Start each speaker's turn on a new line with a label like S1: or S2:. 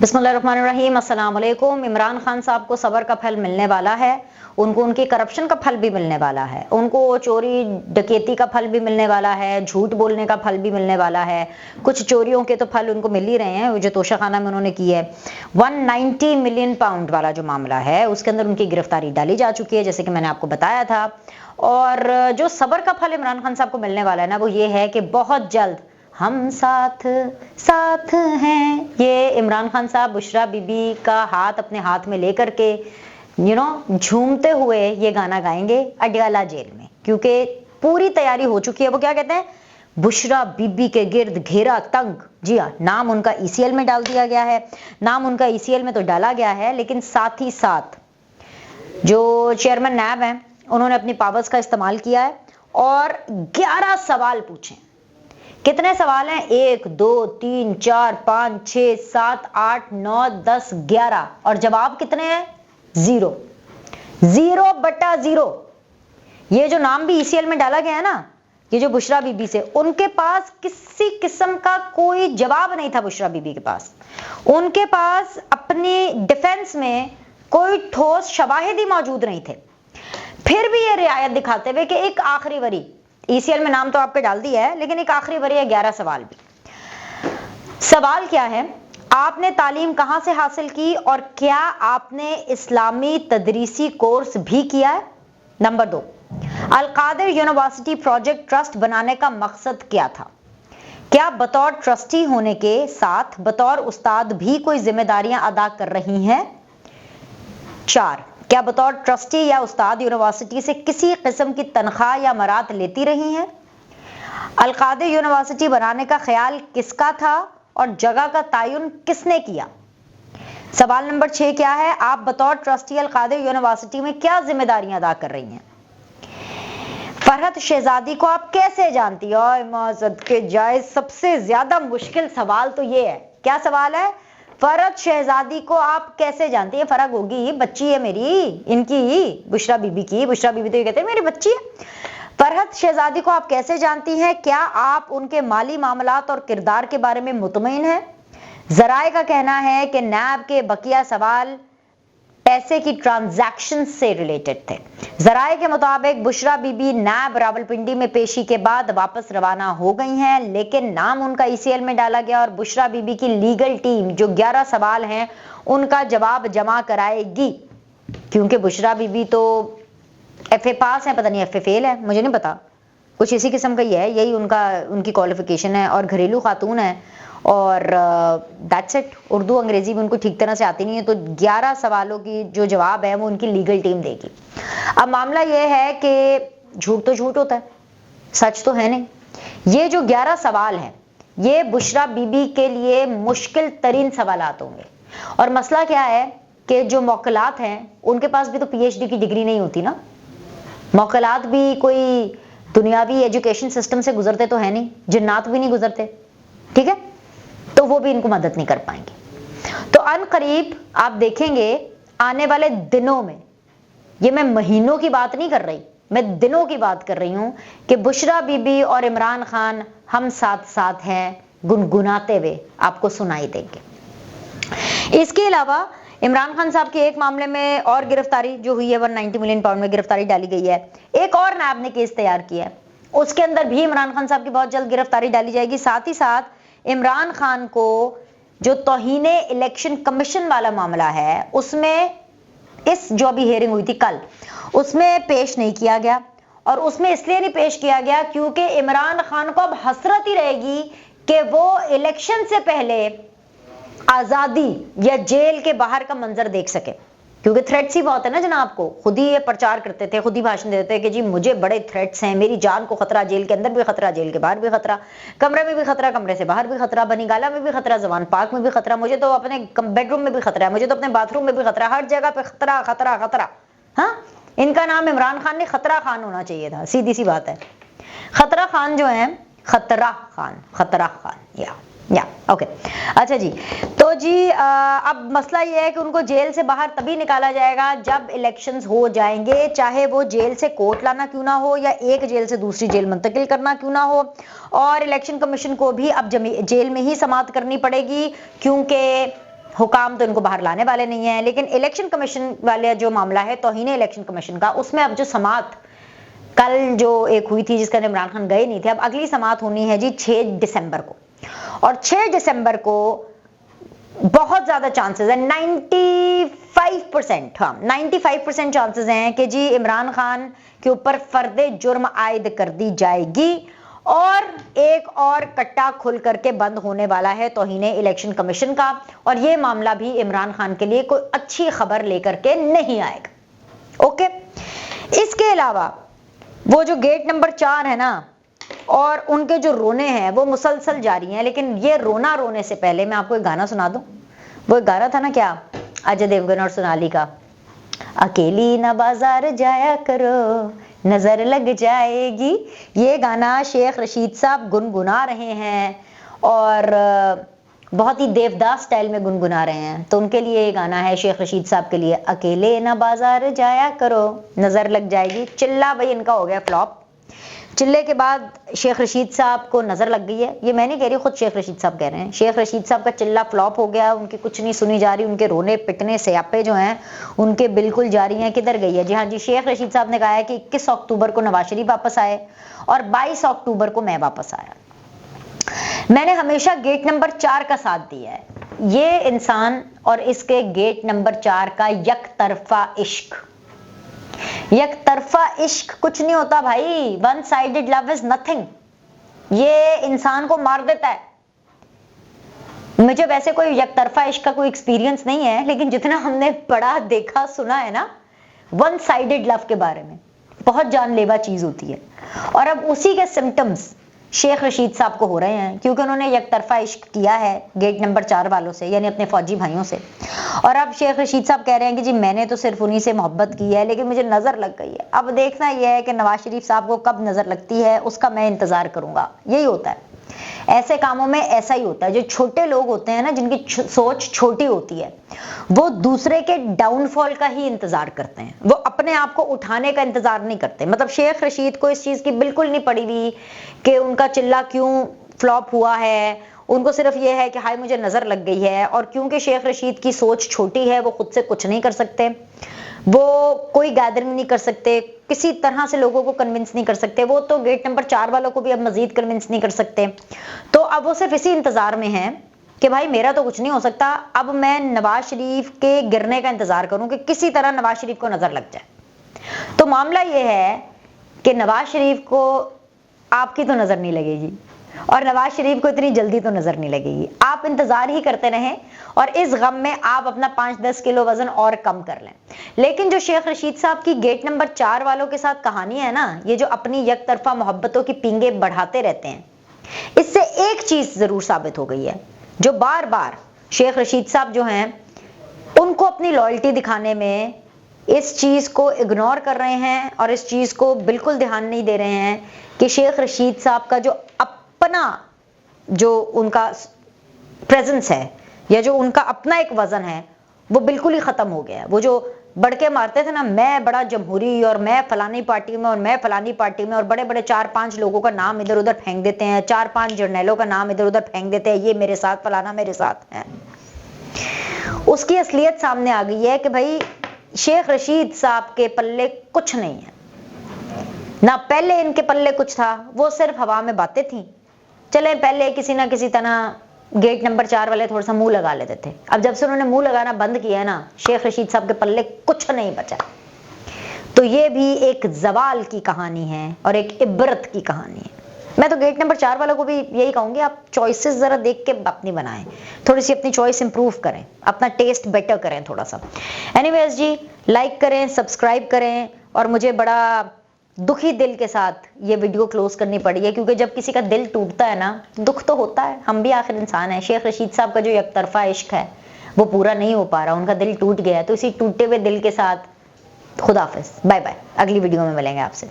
S1: बिस्मिल्लाहिर्रहमानिर्रहीम, अस्सलाम वालेकुम। इमरान खान साहब को सबर का फल मिलने वाला है, उनको उनकी करप्शन का फल भी मिलने वाला है, उनको चोरी डकैती का फल भी मिलने वाला है, झूठ बोलने का फल भी मिलने वाला है। कुछ चोरियों के तो फल उनको मिल ही रहे हैं, जो तोशाखाना में उन्होंने की है। 190 मिलियन पाउंड वाला जो मामला है उसके अंदर उनकी गिरफ्तारी डाली जा चुकी है, जैसे कि मैंने आपको बताया था। और जो सबर का फल इमरान खान साहब को मिलने वाला है ना, वो ये है कि बहुत जल्द हम साथ साथ हैं। ये इमरान खान साहब बुशरा बीबी का हाथ अपने हाथ में लेकर के झूमते हुए ये गाना गाएंगे अडयाला जेल में, क्योंकि पूरी तैयारी हो चुकी है। वो क्या कहते हैं, बुशरा बीबी के गिर्द घेरा तंग। जी हाँ, नाम उनका ईसीएल में डाल दिया गया है। नाम उनका ईसीएल में तो डाला गया है, लेकिन साथ ही साथ जो चेयरमैन नैब हैं उन्होंने अपनी पावर्स का इस्तेमाल किया है और 11 सवाल पूछे। कितने सवाल हैं? 1 2 3 4 5 6 7 8 9 10 11। और जवाब कितने हैं? 0 0/0। ये जो नाम भी ईसीएल में डाला गया है ना, ये जो बुशरा बीबी से, उनके पास किसी किस्म का कोई जवाब नहीं था। बुशरा बीबी के पास, उनके पास अपनी डिफेंस में कोई ठोस शवाहिद ही मौजूद नहीं थे। फिर भी ये रियायत दिखाते हुए कि एक आखिरी वरी, ईसीएल में नाम तो आपके डाल दिया है, लेकिन एक आखिरी वरी है 11 सवाल भी। सवाल क्या है? आपने तालीम कहां से हासिल की और क्या आपने इस्लामी तदरीसी कोर्स भी किया है? Number 2, Al-Qadir university project trust बनाने का मकसद क्या था? क्या बतौर ट्रस्टी होने के साथ बतौर उस्ताद भी कोई जिम्मेदारियां अदा कर रही हैं? 4, क्या बतौर ट्रस्टी या उस्ताद यूनिवर्सिटी से किसी किस्म की तनख्वाह या मरात लेती रही हैं? अल-कादिर यूनिवर्सिटी बनाने का ख्याल किसका था और जगह का तयन किसने किया? सवाल नंबर 6 क्या है? आप बतौर ट्रस्टी अल-कादिर यूनिवर्सिटी में क्या जिम्मेदारियां अदा कर रही हैं? फरहत शहजादी को आप कैसे जानती हो? मौजूद के जायज सबसे ज्यादा मुश्किल सवाल तो ये है। क्या सवाल है? फरहत शहजादी को आप कैसे जानती है? फर्क होगी, बच्ची है मेरी, इनकी बुशरा बीबी की। बुशरा बीबी तो ये कहते हैं मेरी बच्ची है। फरहत शहजादी को आप कैसे जानती हैं? क्या आप उनके माली मामलात और किरदार के बारे में मुतमईन हैं? जराए का कहना है कि नैब के बकिया सवाल पैसे की ट्रांजैक्शन से रिलेटेड थे। जराए के मुताबिक बुशरा बीबी नैब रावलपिंडी में पेशी के बाद वापस रवाना हो गई हैं, लेकिन नाम उनका ईसीएल में डाला गया और बुशरा बीबी की लीगल टीम जो 11 सवाल हैं उनका जवाब जमा कराएगी, क्योंकि बुशरा बीबी तो एफए पास है, पता नहीं एफए फेल है, मुझे नहीं पता, कुछ इसी किस्म का ही है, यही उनकी क्वालिफिकेशन है। और घरेलू खातून है और दैट्स इट। उर्दू अंग्रेजी भी उनको ठीक तरह से आती नहीं है, तो 11 सवालों की जो जवाब है वो उनकी लीगल टीम देगी। अब मामला ये है कि झूठ तो झूठ होता है, सच तो है नहीं। ये जो 11 सवाल हैं ये बुशरा बीबी के लिए मुश्किल तरीन सवालात होंगे। और मसला क्या है कि जो मौकलात हैं उनके पास भी तो पीएचडी की डिग्री नहीं होती ना। मौकलात भी कोई दुनियावी एजुकेशन सिस्टम से गुजरते तो है नहीं, जिन्नात भी नहीं गुजरते, ठीक है, तो वो भी इनको मदद नहीं कर पाएंगे। तो अनकरीब आप देखेंगे आने वाले दिनों में, ये मैं महीनों की बात नहीं कर रही, मैं दिनों की बात कर रही हूं कि बुशरा बीबी और इमरान खान हम साथ साथ हैं गुनगुनाते हुए आपको सुनाई देंगे। इसके अलावा इमरान खान साहब के एक मामले में और गिरफ्तारी जो हुई है, 190 मिलियन पाउंड में गिरफ्तारी डाली गई है। एक और नैब ने केस तैयार किया है, उसके अंदर भी इमरान खान साहब की बहुत जल्द गिरफ्तारी डाली जाएगी। साथ ही साथ इमरान खान को जो तौहीने इलेक्शन कमीशन वाला मामला है उसमें इस जो अभी हियरिंग हुई थी कल, उसमें पेश नहीं किया गया। और उसमें इसलिए नहीं पेश किया गया क्योंकि इमरान खान को अब हसरत ही रहेगी कि वो इलेक्शन से पहले आजादी या जेल के बाहर का मंजर देख सके, क्योंकि थ्रेट्स ही बहुत है ना जनाब को। खुद ही ये प्रचार करते थे, खुद ही भाषण देते थे कि जी मुझे बड़े थ्रेट्स हैं, मेरी जान को खतरा, जेल के अंदर भी खतरा, जेल के बाहर भी खतरा, कमरे में भी खतरा, कमरे से बाहर भी खतरा, बनीगाला में भी खतरा, जवान पार्क में भी खतरा, मुझे तो अपने बेडरूम में भी खतरा है, मुझे तो अपने बाथरूम में भी खतरा, हर जगह पे खतरा खतरा खतरा। हाँ, इनका नाम इमरान खान ने खतरा खान होना चाहिए था, सीधी सी बात है। खतरा खान जो है, खतरा खान या ओके। अच्छा जी, तो जी अब मसला ये है कि उनको जेल से बाहर तभी निकाला जाएगा जब इलेक्शंस हो जाएंगे, चाहे वो जेल से कोर्ट लाना क्यों ना हो या एक जेल से दूसरी जेल मुंतकिल करना क्यों ना हो। और इलेक्शन कमीशन को भी अब जेल में ही समाप्त करनी पड़ेगी, क्योंकि हुकाम तो इनको बाहर लाने वाले नहीं है। लेकिन इलेक्शन कमीशन वाले जो मामला है तौहीन इलेक्शन कमीशन का, उसमें अब जो समात कल जो एक हुई थी जिसका इमरान खान गए नहीं थे, अब अगली समात होनी है जी 6 दिसंबर को। और 6 दिसंबर को बहुत ज्यादा चांसेस है, 95%, हाँ 95% चांसेस हैं कि जी इमरान खान के ऊपर फर्दे जुर्म आयद कर दी जाएगी और एक और कट्टा खुल करके बंद होने वाला है तौहीने इलेक्शन कमीशन का। और ये मामला भी इमरान खान के लिए कोई अच्छी खबर लेकर के नहीं आएगा। ओके, इसके अलावा वो जो गेट नंबर 4 है ना, और उनके जो रोने हैं वो मुसलसल जारी हैं। लेकिन ये रोना रोने से पहले मैं आपको एक गाना सुना दूं। वो एक गाना था ना, क्या, अजय देवगन और सोनाली का, अकेली ना बाजार जाया करो नजर लग जाएगी। ये गाना शेख रशीद साहब गुनगुना रहे हैं और बहुत ही देवदास स्टाइल में गुनगुना रहे हैं। तो उनके लिए ये गाना है शेख रशीद साहब के लिए, अकेले ना बाजार जाया करो नजर लग जाएगी। चिल्ला भाई इनका हो गया फ्लॉप। चिल्ले के बाद शेख रशीद साहब को नजर लग गई है। ये मैं नहीं कह रही, खुद शेख रशीद साहब कह रहे हैं। शेख रशीद साहब का चिल्ला फ्लॉप हो गया, उनकी कुछ नहीं सुनी जा रही, उनके रोने पिटने स्यापे जो हैं उनके बिल्कुल जारी हैं। किधर गई है? जी हाँ जी, शेख रशीद साहब ने कहा है कि 21 अक्टूबर को नवाज शरीफ वापस आए और 22 अक्टूबर को मैं वापस आया। मैंने हमेशा गेट नंबर 4 का साथ दिया है। ये इंसान और इसके गेट नंबर 4 का यकतरफा इश्क, यकतरफा इश्क कुछ नहीं होता भाई। One sided love is nothing. ये इंसान को मार देता है। मुझे वैसे कोई यकतरफा इश्क का कोई एक्सपीरियंस नहीं है, लेकिन जितना हमने पढ़ा देखा सुना है ना वन साइडेड लव के बारे में, बहुत जानलेवा चीज होती है। और अब उसी के सिम्टम्स शेख रशीद साहब को हो रहे हैं, क्योंकि उन्होंने यकतरफा इश्क किया है गेट नंबर 4 वालों से, यानी अपने फौजी भाइयों से। और अब शेख रशीद साहब कह रहे हैं कि जी मैंने तो सिर्फ उन्हीं से मोहब्बत की है, लेकिन मुझे नजर लग गई है। अब देखना यह है कि नवाज शरीफ साहब को कब नजर लगती है, उसका मैं इंतजार करूंगा। यही होता है ऐसे कामों में, ऐसा ही होता है। जो छोटे लोग होते हैं ना, जिनकी सोच छोटी होती है, वो दूसरे के डाउनफॉल का ही इंतजार करते हैं, वो अपने आप को उठाने का इंतजार नहीं करते। मतलब शेख रशीद को इस चीज की बिल्कुल नहीं पड़ी हुई कि उनका चिल्ला क्यों फ्लॉप हुआ है। उनको सिर्फ ये है कि हाय मुझे नजर लग गई है। और क्योंकि शेख रशीद की सोच छोटी है, वो खुद से कुछ नहीं कर सकते, वो कोई गैदरिंग नहीं कर सकते, किसी तरह से लोगों को कन्विंस नहीं कर सकते। वो तो गेट नंबर 4 वालों को भी अब मजीद कन्विंस नहीं कर सकते। तो अब वो सिर्फ इसी इंतजार में है कि भाई मेरा तो कुछ नहीं हो सकता, अब मैं नवाज शरीफ के गिरने का इंतजार करूं कि किसी तरह नवाज शरीफ को नजर लग जाए। तो मामला ये है कि नवाज शरीफ को आपकी तो नजर नहीं लगेगी और नवाज शरीफ को इतनी जल्दी तो नजर नहीं लगेगी। आप इंतजार ही करते रहें और इस गम में आप अपना 5-10 किलो वजन और कम कर लें। लेकिन जो शेख रशीद साहब की गेट नंबर 4 वालों के साथ कहानी है ना, ये जो अपनी यकतरफा मोहब्बतों की पींगे बढ़ाते रहते हैं, इससे एक चीज जरूर साबित हो गई है। जो बार बार शेख रशीद साहब जो हैं उनको अपनी लॉयल्टी दिखाने में इस चीज को इग्नोर कर रहे हैं और इस चीज को बिल्कुल ध्यान नहीं दे रहे हैं कि शेख रशीद साहब का जो अपना जो उनका प्रेजेंस है या जो उनका अपना एक वजन है वो बिल्कुल ही खत्म हो गया है। वो जो बड़के मारते थे ना, मैं बड़ा जमहूरी और मैं फलानी पार्टी में और मैं फलानी पार्टी में, और बड़े बड़े 4-5 लोगों का नाम इधर उधर फेंक देते हैं, 4-5 जर्नैलों का नाम इधर उधर फेंक देते हैं, ये मेरे साथ फलाना मेरे साथ है। उसकी असलियत सामने आ गई है कि भाई शेख रशीद साहब के पल्ले कुछ नहीं है ना। पहले इनके पल्ले कुछ था, वो सिर्फ हवा में बातें थी। चले पहले किसी ना किसी तरह गेट नंबर 4 वाले थोड़ा सा मुंह लगा लेते थे। अब जब से उन्होंने मुंह लगाना बंद किया है ना, शेख रशीद साहब के पल्ले कुछ नहीं बचा। तो ये भी एक जवाल की कहानी है और एक इबरत की कहानी है। मैं तो गेट नंबर 4 वालों को भी यही कहूंगी, आप चॉइसेस जरा देख के अपनी बनाएं, थोड़ी सी अपनी चॉइस इंप्रूव करें, अपना टेस्ट बेटर करें थोड़ा सा। एनीवेज जी, लाइक करें, सब्सक्राइब करें। और मुझे बड़ा दुखी दिल के साथ ये वीडियो क्लोज करनी पड़ी है, क्योंकि जब किसी का दिल टूटता है ना, दुख तो होता है, हम भी आखिर इंसान है। शेख रशीद साहब का जो एकतरफा इश्क है वो पूरा नहीं हो पा रहा, उनका दिल टूट गया है। तो इसी टूटे हुए दिल के साथ खुदा हाफिज, बाय बाय, अगली वीडियो में मिलेंगे आपसे।